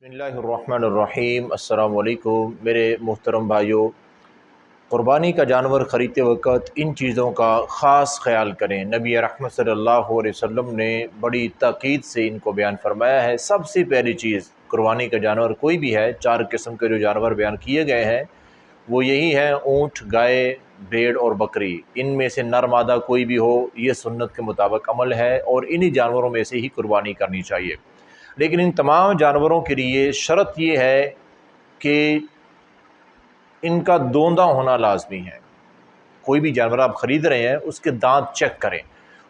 بسم اللہ الرحمن الرحیم۔ السلام علیکم میرے محترم بھائیوں، قربانی کا جانور خریدتے وقت ان چیزوں کا خاص خیال کریں۔ نبی رحمت صلی اللہ علیہ وسلم نے بڑی تاکید سے ان کو بیان فرمایا ہے۔ سب سے پہلی چیز، قربانی کا جانور کوئی بھی ہے، 4 قسم کے جو جانور بیان کیے گئے ہیں وہ یہی ہیں: اونٹ، گائے، بھیڑ اور بکری۔ ان میں سے نر مادہ کوئی بھی ہو، یہ سنت کے مطابق عمل ہے اور انہی جانوروں میں سے ہی قربانی کرنی چاہیے۔ لیکن ان تمام جانوروں کے لیے شرط یہ ہے کہ ان کا دوندہ ہونا لازمی ہے۔ کوئی بھی جانور آپ خرید رہے ہیں، اس کے دانت چیک کریں،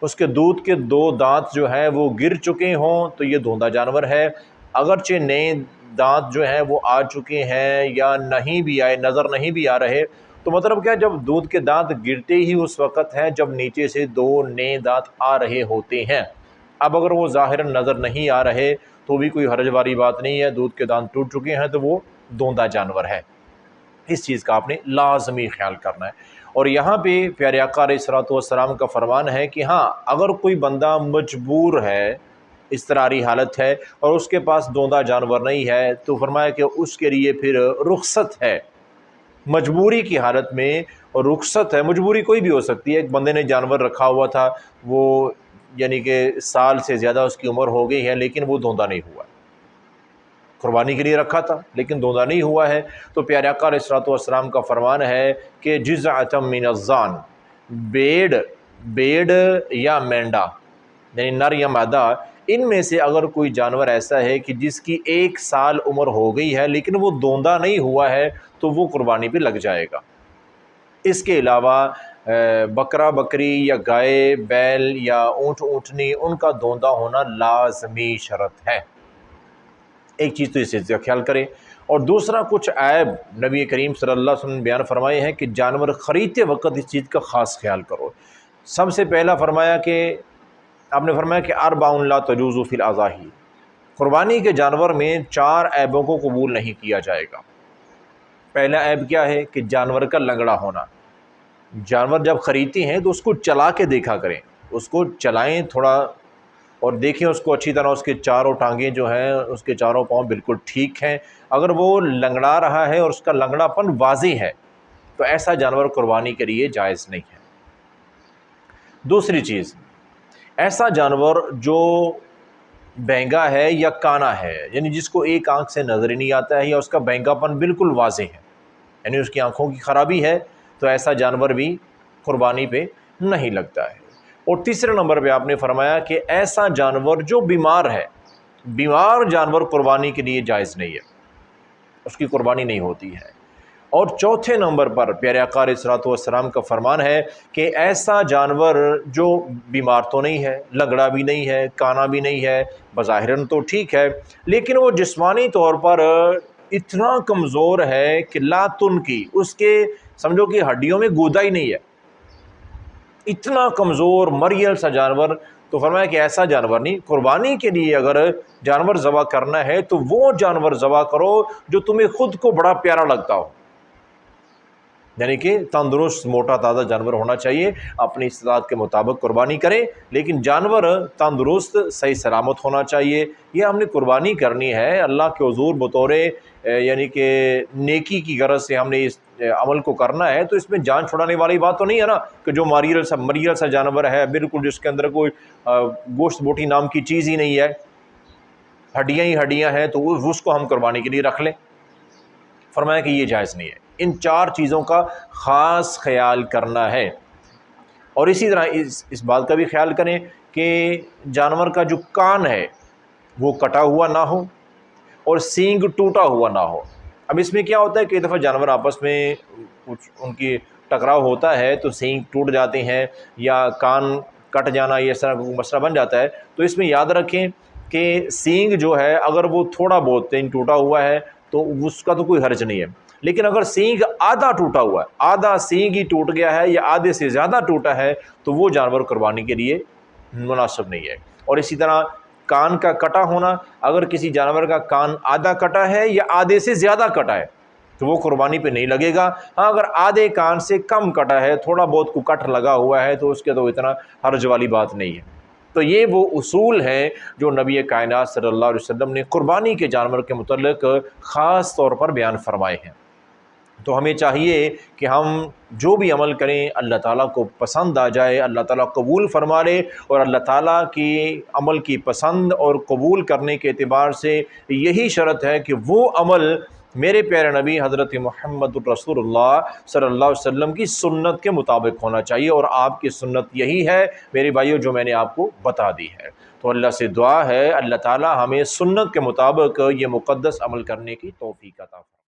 اس کے دودھ کے 2 دانت جو ہیں وہ گر چکے ہوں تو یہ دوندہ جانور ہے۔ اگرچہ نئے دانت جو ہیں وہ آ چکے ہیں یا نہیں بھی آئے، نظر نہیں بھی آ رہے، تو مطلب کیا، جب دودھ کے دانت گرتے ہی اس وقت ہیں جب نیچے سے 2 نئے دانت آ رہے ہوتے ہیں۔ اب اگر وہ ظاہراً نظر نہیں آ رہے تو بھی کوئی حرج والی بات نہیں ہے، دودھ کے دانت ٹوٹ چکے ہیں تو وہ دوندہ جانور ہے۔ اس چیز کا آپ نے لازمی خیال کرنا ہے۔ اور یہاں پہ پیارے آقا علیہ الصلوۃ والسلام کا فرمان ہے کہ ہاں، اگر کوئی بندہ مجبور ہے، اضطراری حالت ہے اور اس کے پاس دوندہ جانور نہیں ہے، تو فرمایا کہ اس کے لیے پھر رخصت ہے۔ مجبوری کی حالت میں رخصت ہے۔ مجبوری کوئی بھی ہو سکتی ہے۔ ایک بندے نے جانور رکھا ہوا تھا، وہ یعنی کہ سال سے زیادہ اس کی عمر ہو گئی ہے لیکن وہ دوندہ نہیں ہوا، قربانی کے لیے رکھا تھا لیکن دوندہ نہیں ہوا ہے، تو پیارے آقا علیہ الصلوۃ والسلام کا فرمان ہے کہ جزعۃ من الضان، بیڑ یا مینڈا یعنی نر یا مادہ، ان میں سے اگر کوئی جانور ایسا ہے کہ جس کی 1 سال عمر ہو گئی ہے لیکن وہ دوندہ نہیں ہوا ہے تو وہ قربانی پہ لگ جائے گا۔ اس کے علاوہ بکرا بکری یا گائے بیل یا اونٹ اونٹنی، ان کا دوندہ ہونا لازمی شرط ہے۔ ایک چیز تو اس چیز کا خیال کریں۔ اور دوسرا، کچھ عیب نبی کریم صلی اللہ علیہ وسلم نے بیان فرمائے ہیں کہ جانور خریدتے وقت اس چیز کا خاص خیال کرو۔ سب سے پہلا فرمایا کہ آپ نے فرمایا کہ 4 لا تجوز فی الاضاحی، قربانی کے جانور میں 4 عیبوں کو قبول نہیں کیا جائے گا۔ پہلا عیب کیا ہے کہ جانور کا لنگڑا ہونا۔ جانور جب خریدتے ہیں تو اس کو چلا کے دیکھا کریں، اس کو چلائیں تھوڑا اور دیکھیں اس کو اچھی طرح، اس کے چاروں ٹانگیں جو ہیں، اس کے چاروں پاؤں بالکل ٹھیک ہیں۔ اگر وہ لنگڑا رہا ہے اور اس کا لنگڑا پن واضح ہے تو ایسا جانور قربانی کے لیے جائز نہیں ہے۔ دوسری چیز، ایسا جانور جو بینگا ہے یا کانا ہے، یعنی جس کو ایک آنکھ سے نظر ہی نہیں آتا ہے یا اس کا بینگا پن بالکل واضح ہے، یعنی اس کی آنکھوں کی خرابی ہے، تو ایسا جانور بھی قربانی پہ نہیں لگتا ہے۔ اور تیسرے نمبر پہ آپ نے فرمایا کہ ایسا جانور جو بیمار ہے، بیمار جانور قربانی کے لیے جائز نہیں ہے، اس کی قربانی نہیں ہوتی ہے۔ اور چوتھے نمبر پر پیارے آقا علیہ الصلوۃ والسلام کا فرمان ہے کہ ایسا جانور جو بیمار تو نہیں ہے، لنگڑا بھی نہیں ہے، کانا بھی نہیں ہے، بظاہراً تو ٹھیک ہے، لیکن وہ جسمانی طور پر اتنا کمزور ہے کہ لا تنکی، اس کے سمجھو کہ ہڈیوں میں گودا ہی نہیں ہے، اتنا کمزور مریل سا جانور، تو فرمایا کہ ایسا جانور نہیں۔ قربانی کے لیے اگر جانور ذبح کرنا ہے تو وہ جانور ذبح کرو جو تمہیں خود کو بڑا پیارا لگتا ہو، یعنی کہ تندرست موٹا تازہ جانور ہونا چاہیے۔ اپنی استطاعت کے مطابق قربانی کریں لیکن جانور تندرست صحیح سلامت ہونا چاہیے۔ یہ ہم نے قربانی کرنی ہے اللہ کے حضور بطور یعنی کہ نیکی کی غرض سے ہم نے اس عمل کو کرنا ہے، تو اس میں جان چھڑانے والی بات تو نہیں ہے نا کہ جو مریل سا جانور ہے، بالکل جس کے اندر کوئی گوشت بوٹی نام کی چیز ہی نہیں ہے، ہڈیاں ہی ہڈیاں ہیں، تو اس کو ہم قربانی کے لیے رکھ لیں۔ فرمایا کہ یہ جائز نہیں ہے۔ ان 4 چیزوں کا خاص خیال کرنا ہے۔ اور اسی طرح اس بات کا بھی خیال کریں کہ جانور کا جو کان ہے وہ کٹا ہوا نہ ہو اور سینگ ٹوٹا ہوا نہ ہو۔ اب اس میں کیا ہوتا ہے، کئی دفعہ جانور آپس میں کچھ ان کی ٹکراؤ ہوتا ہے تو سینگ ٹوٹ جاتے ہیں یا کان کٹ جانا، یہ اس طرح کا مسئلہ بن جاتا ہے۔ تو اس میں یاد رکھیں کہ سینگ جو ہے اگر وہ تھوڑا بہت ٹوٹا ہوا ہے تو اس کا تو کوئی حرج نہیں ہے، لیکن اگر سینگ آدھا ٹوٹا ہوا ہے، آدھا سینگ ہی ٹوٹ گیا ہے یا آدھے سے زیادہ ٹوٹا ہے، تو وہ جانور قربانی کے لیے مناسب نہیں ہے۔ اور اسی طرح کان کا کٹا ہونا، اگر کسی جانور کا کان آدھا کٹا ہے یا آدھے سے زیادہ کٹا ہے تو وہ قربانی پہ نہیں لگے گا۔ ہاں، اگر آدھے کان سے کم کٹا ہے، تھوڑا بہت کو کٹ لگا ہوا ہے، تو اس کے تو اتنا حرج والی بات نہیں ہے۔ تو یہ وہ اصول ہے جو نبی کائنات صلی اللہ علیہ وسلم نے قربانی کے جانور کے متعلق خاص طور پر بیان فرمائے ہیں۔ تو ہمیں چاہیے کہ ہم جو بھی عمل کریں اللہ تعالیٰ کو پسند آ جائے، اللہ تعالیٰ قبول فرما لے، اور اللہ تعالیٰ کی عمل کی پسند اور قبول کرنے کے اعتبار سے یہی شرط ہے کہ وہ عمل میرے پیارے نبی حضرت محمد الرسول اللہ صلی اللہ علیہ وسلم کی سنت کے مطابق ہونا چاہیے، اور آپ کی سنت یہی ہے میرے بھائیو جو میں نے آپ کو بتا دی ہے۔ تو اللہ سے دعا ہے اللہ تعالیٰ ہمیں سنت کے مطابق یہ مقدس عمل کرنے کی توفیق عطا فرمائے۔